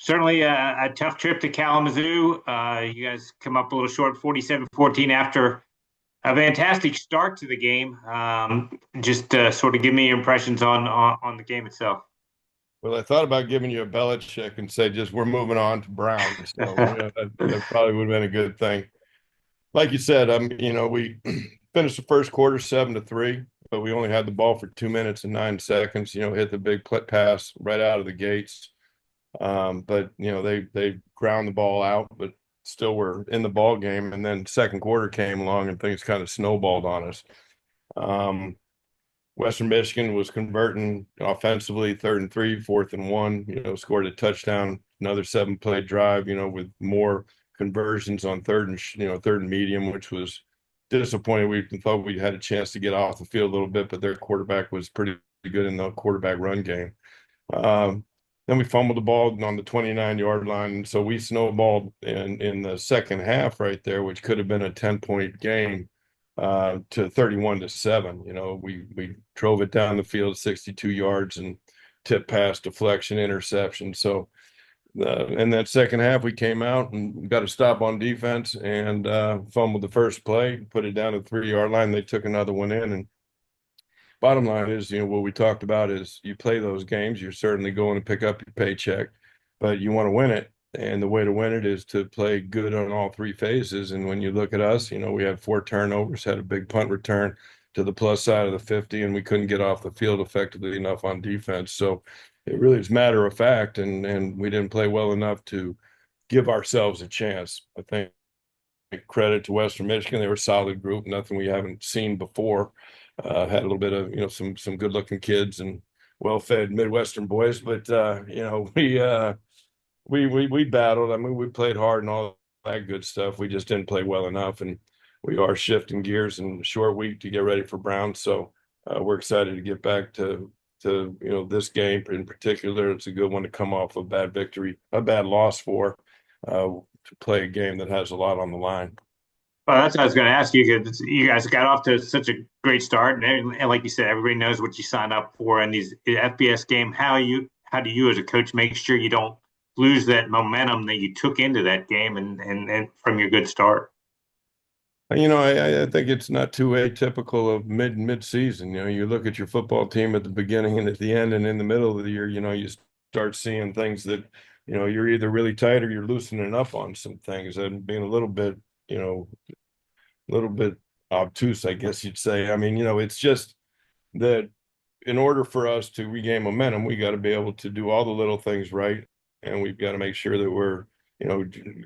Certainly a tough trip to Kalamazoo. You guys come up a little short, 47-14 after a fantastic start to the game. Just sort of give me your impressions on the game itself. Well, I thought about giving you a Belichick and say just we're moving on to Brown. So that probably would have been a good thing. Like you said, we finished the first quarter 7-3, but we only had the ball for 2 minutes and 9 seconds. Hit the big pass right out of the gates. But they ground the ball out, but still were in the ball game. And then second quarter came along and things kind of snowballed on us. Um, Western Michigan was converting offensively, 3rd and 3, 4th and 1, scored a touchdown, another 7-play drive, with more conversions on third and medium, which was disappointing. We thought we had a chance to get off the field a little bit, but their quarterback was pretty good in the quarterback run game. Um, then we fumbled the ball on the 29-yard line. So we snowballed in the second half right there, which could have been a 10-point game to 31-7. We drove it down the field 62 yards and tip pass, deflection, interception. So in that second half, we came out and got a stop on defense and fumbled the first play, put it down to the 3-yard line. They took another one in. And bottom line is, what we talked about is you play those games, you're certainly going to pick up your paycheck, but you want to win it. And the way to win it is to play good on all three phases. And when you look at us, we had 4 turnovers, had a big punt return to the plus side of the 50, and we couldn't get off the field effectively enough on defense. So it really is matter of fact, and we didn't play well enough to give ourselves a chance. I think credit to Western Michigan. They were a solid group, nothing we haven't seen before. Had a little bit of, some good looking kids and well-fed Midwestern boys, but we battled. I mean, we played hard and all that good stuff. We just didn't play well enough, and we are shifting gears in a short week to get ready for Brown. So we're excited to get back to this game in particular. It's a good one to come off a bad loss for, to play a game that has a lot on the line. Well, that's what I was going to ask you because you guys got off to such a great start, and like you said, everybody knows what you sign up for in these FBS game. How do you as a coach make sure you don't lose that momentum that you took into that game and from your good start? I think it's not too atypical of mid-season. You look at your football team at the beginning and at the end and in the middle of the year, you start seeing things that, you're either really tight or you're loosening up on some things and being you know, a little bit obtuse, I guess you'd say. I mean, it's just that in order for us to regain momentum, we got to be able to do all the little things right, and we've got to make sure that we're,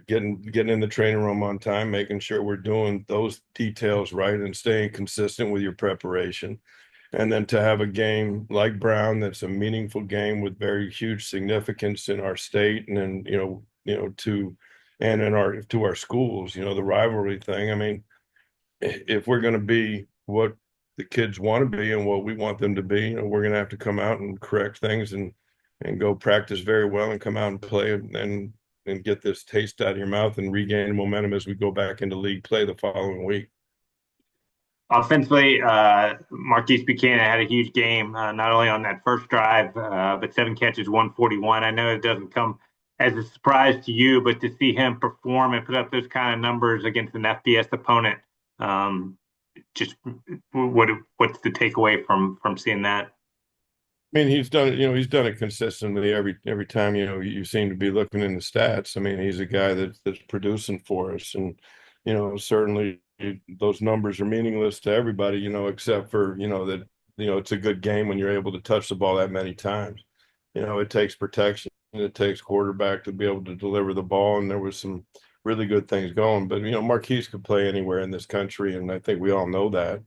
getting in the training room on time, making sure we're doing those details right, and staying consistent with your preparation. And then to have a game like Brown, that's a meaningful game with very huge significance in our state, and then to and in our to our schools, the rivalry thing. I mean, if we're going to be what the kids want to be and what we want them to be, we're going to have to come out and correct things and go practice very well and come out and play and get this taste out of your mouth and regain momentum as we go back into league play the following week. Offensively, Marquise Buchanan had a huge game, not only on that first drive, but 7 catches, 141. I know it doesn't come as a surprise to you, but to see him perform and put up those kind of numbers against an FBS opponent, um, just what's the takeaway from seeing that? I mean, he's done it consistently every time, you seem to be looking in the stats. I mean, he's a guy that's producing for us. And, certainly those numbers are meaningless to everybody, except for, that, it's a good game when you're able to touch the ball that many times. It takes protection, and it takes quarterback to be able to deliver the ball. And there was some really good things going, but, Marquise could play anywhere in this country. And I think we all know that.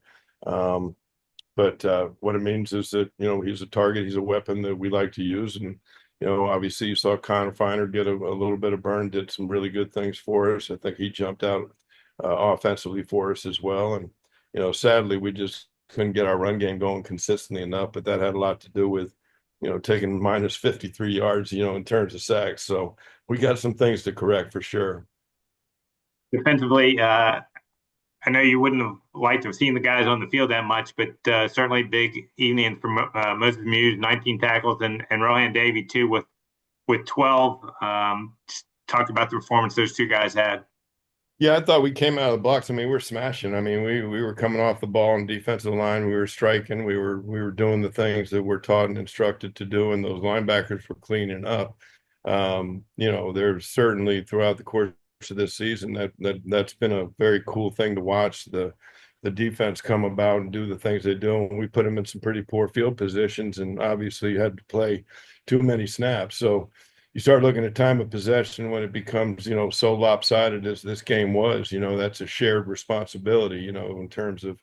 But what it means is that, he's a target, he's a weapon that we like to use. And, obviously you saw Connor Finer get a little bit of burn, did some really good things for us. I think he jumped out offensively for us as well. And, sadly, we just couldn't get our run game going consistently enough, but that had a lot to do with, taking minus 53 yards, in terms of sacks. So we got some things to correct for sure. Defensively, I know you wouldn't have liked to have seen the guys on the field that much, but certainly big evening from Moses Muse, 19 tackles, and Rohan Davey too with with 12. Just talk about the performance those two guys had. Yeah, I thought we came out of the blocks. I mean, we're smashing. I mean, we were coming off the ball on defensive line. We were striking. We were doing the things that we're taught and instructed to do, and those linebackers were cleaning up. There's certainly throughout the course of this season that's been a very cool thing to watch the defense come about and do the things they do. And we put them in some pretty poor field positions, and obviously had to play too many snaps. So you start looking at time of possession when it becomes, so lopsided as this game was, that's a shared responsibility, in terms of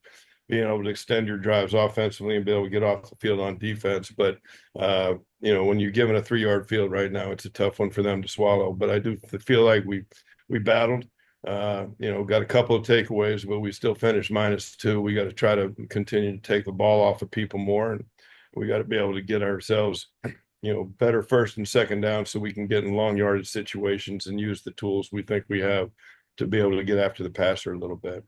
being able to extend your drives offensively and be able to get off the field on defense. But, when you're given a 3-yard field right now, it's a tough one for them to swallow. But I do feel like we battled, got a couple of takeaways, but we still finished -2. We got to try to continue to take the ball off of people more. And we got to be able to get ourselves better first and second down so we can get in long yardage situations and use the tools we think we have to be able to get after the passer a little bit.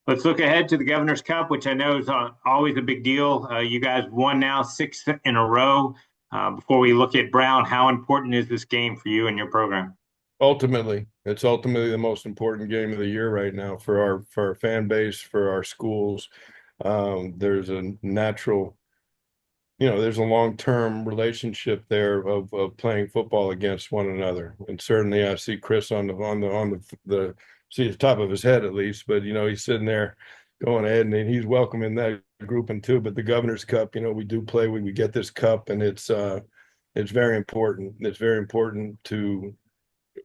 Let's look ahead to the Governor's Cup, which I know is always a big deal. You guys won now 6 in a row. Before we look at Brown, how important is this game for you and your program? It's ultimately the most important game of the year right now for our fan base, for our schools. There's a natural there's a long-term relationship there of playing football against one another. And certainly I see Chris on the see the top of his head at least, but he's sitting there going ahead and he's welcoming that grouping too. But the Governor's Cup, we do play, we get this cup, and it's very important. It's very important to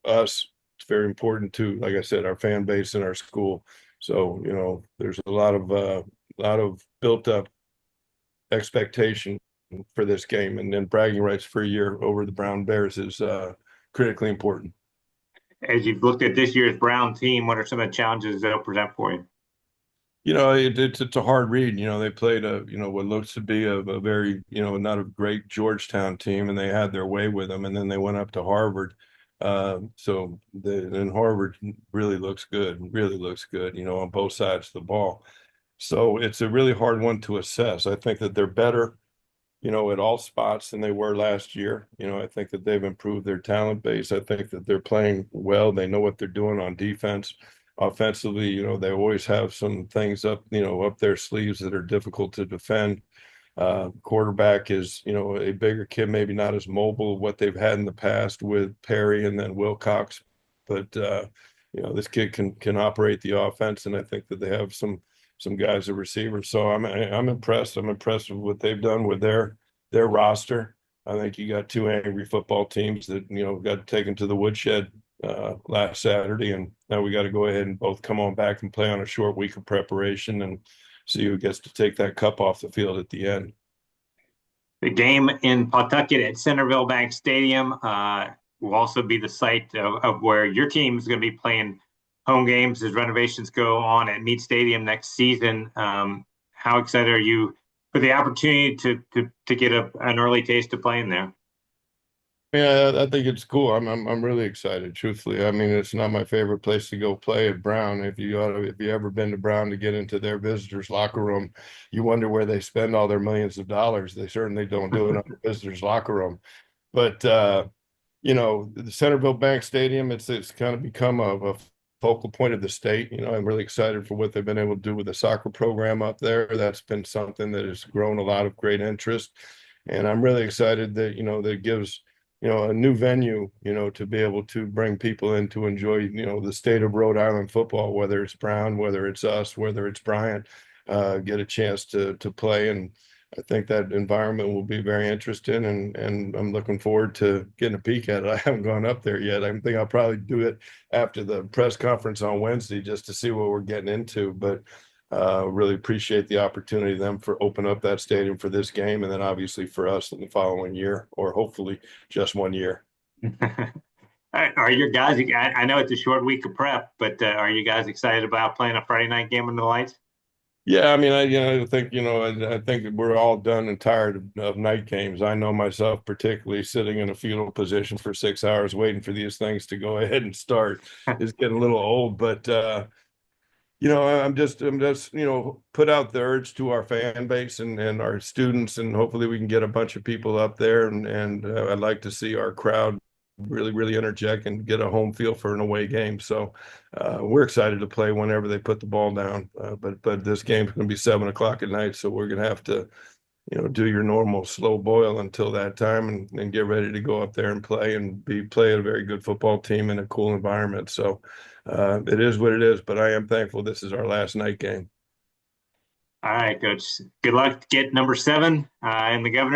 us. It's very important to, like I said, our fan base and our school. So, there's a lot of built up expectation for this game, and then bragging rights for a year over the Brown Bears is critically important. As you've looked at this year's Brown team, what are some of the challenges they'll present for you? It's a hard read. They played what looks to be a very not a great Georgetown team, and they had their way with them, and then they went up to Harvard. And Harvard really looks good, on both sides of the ball. So it's a really hard one to assess. I think that they're better, at all spots than they were last year. I think that they've improved their talent base. I think that they're playing well. They know what they're doing on defense. Offensively, they always have some things up their sleeves that are difficult to defend. Quarterback is, a bigger kid, maybe not as mobile what they've had in the past with Perry and then Wilcox, but this kid can operate the offense, and I think that they have some guys at receiver. So I'm impressed. I'm impressed with what they've done with their roster. I think you got two angry football teams that got taken to the woodshed last Saturday, and now we got to go ahead and both come on back and play on a short week of preparation and see who gets to take that cup off the field at the end. The game in Pawtucket at Centerville Bank Stadium will also be the site of where your team is going to be playing home games as renovations go on at Meade Stadium next season. How excited are you for the opportunity to get an early taste of playing there? Yeah, I think it's cool. I'm really excited, truthfully. I mean, it's not my favorite place to go play at Brown. If you ever been to Brown to get into their visitors locker room, you wonder where they spend all their millions of dollars. They certainly don't do it on the visitors locker room. But the Centerville Bank Stadium, it's kind of become a focal point of the state. I'm really excited for what they've been able to do with the soccer program up there. That's been something that has grown a lot of great interest. And I'm really excited that, that it gives a new venue, to be able to bring people in to enjoy, the state of Rhode Island football, whether it's Brown, whether it's us, whether it's Bryant, get a chance to play. And I think that environment will be very interesting, and I'm looking forward to getting a peek at it. I haven't gone up there yet. I think I'll probably do it after the press conference on Wednesday just to see what we're getting into. But really appreciate the opportunity them for open up that stadium for this game, and then obviously for us in the following year, or hopefully just 1 year. Are your guys? I know it's a short week of prep, but are you guys excited about playing a Friday night game under the lights? Yeah, I mean, I think I think we're all done and tired of night games. I know myself, particularly sitting in a fetal position for 6 hours waiting for these things to go ahead and start, is getting a little old. But I'm just, put out the urge to our fan base and our students, and hopefully we can get a bunch of people up there. And I'd like to see our crowd really, really interject and get a home feel for an away game. So we're excited to play whenever they put the ball down. But this game's going to be 7 o'clock at night, so we're going to have to do your normal slow boil until that time and get ready to go up there and play and play a very good football team in a cool environment. So it is what it is, but I am thankful this is our last night game. All right, coach. Good luck to get number 7 in the governor.